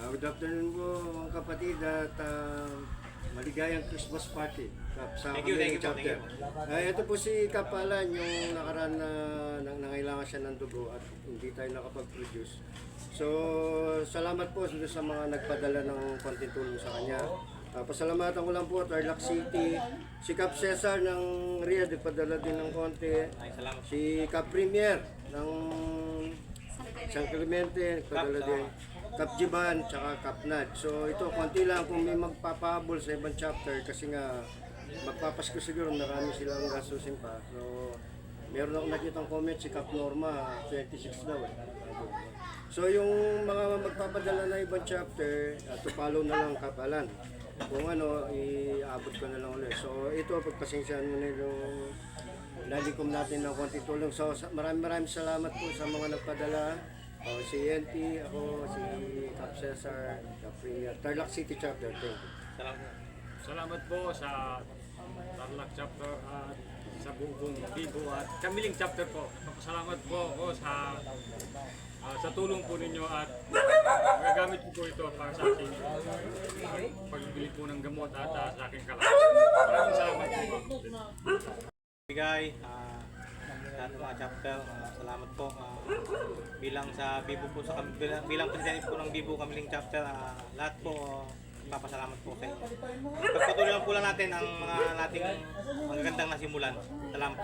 Good afternoon po mga kapatid at maligayang Christmas party sa kamilang chapter. Ito po si Kapalan, yung nakaraan na nangailangan siya ng dugo at hindi tayo nakapag-produce. So, salamat po sa mga nagpadala ng konting tulong sa kanya. Pasalamatan ko lang po at Tarlac City, si Cap Cesar ng Riyadh, nagpadala din ng konti. Si Cap Premier ng San Clemente, nagpadala din. Cap Jiban, tsaka Cap Nad. So ito, konti lang kung may magpapahabol sa ibang chapter kasi nga magpapasko siguro, marami silang gastusin pa. So meron akong nakitang comment si Cap Norma, 26 daw eh. So yung mga magpapadala na ibang chapter, to follow na lang Kapalan. Kung ano, iabot ko na lang ulit. So ito, pagpasensyaan mo na yung nalikom natin ng konti tulong. So maraming salamat po sa mga nagpadala. Si NT, ako, si Cap Cesar, Cap Premier, Tarlac City Chapter. Thank you. Salamat po sa Tarlac Chapter at sa buong Bibo at Kamiling Chapter po. Salamat po ako sa tulong po ninyo at magagamit po ito para sa aking pagbili po ng gamot at sa aking kalahatan. Maraming salamat po. Bigay sa mga chapter, salamat po bilang sa Bibo po bilang president po ng Bibo Kamiling Chapter, lahat po papasalamat po sa inyo. Pagpatuloy lang po lang natin ang mga nating magagandang nasimulan. Salamat.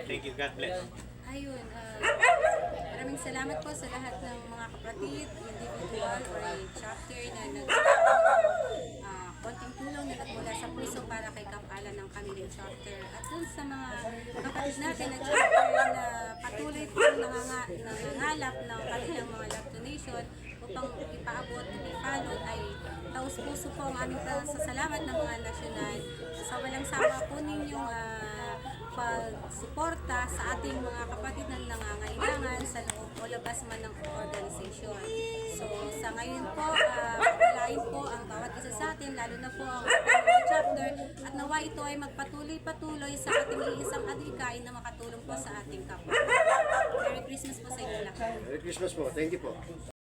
Thank you. God bless. Ayun, maraming salamat po sa lahat ng mga kapatid, individual or chapter na konting tulong na nagmula sa puso para kay Kapalan ng Kamiling Chapter. At dun sa mga kapatid natin na chapter na patuloy po nangangalap ng kanilang mga love donation upang ipaabot at ipalot, ay taos puso po ang aming pasasalamat ng mga nasyonal sa walang sawa po ninyong pagsuporta sa ating mga kapatid na nangangailangan sa loob o labas man ng organisasyon. So sa ngayon po, pagpalain po ang bawat isa sa atin, lalo na po ang ating chapter, at nawa ito ay magpatuloy-patuloy sa ating iisang adhikain na makatulong po sa ating kapwa. Merry Christmas po sa inyo lahat. Merry Christmas po. Thank you po.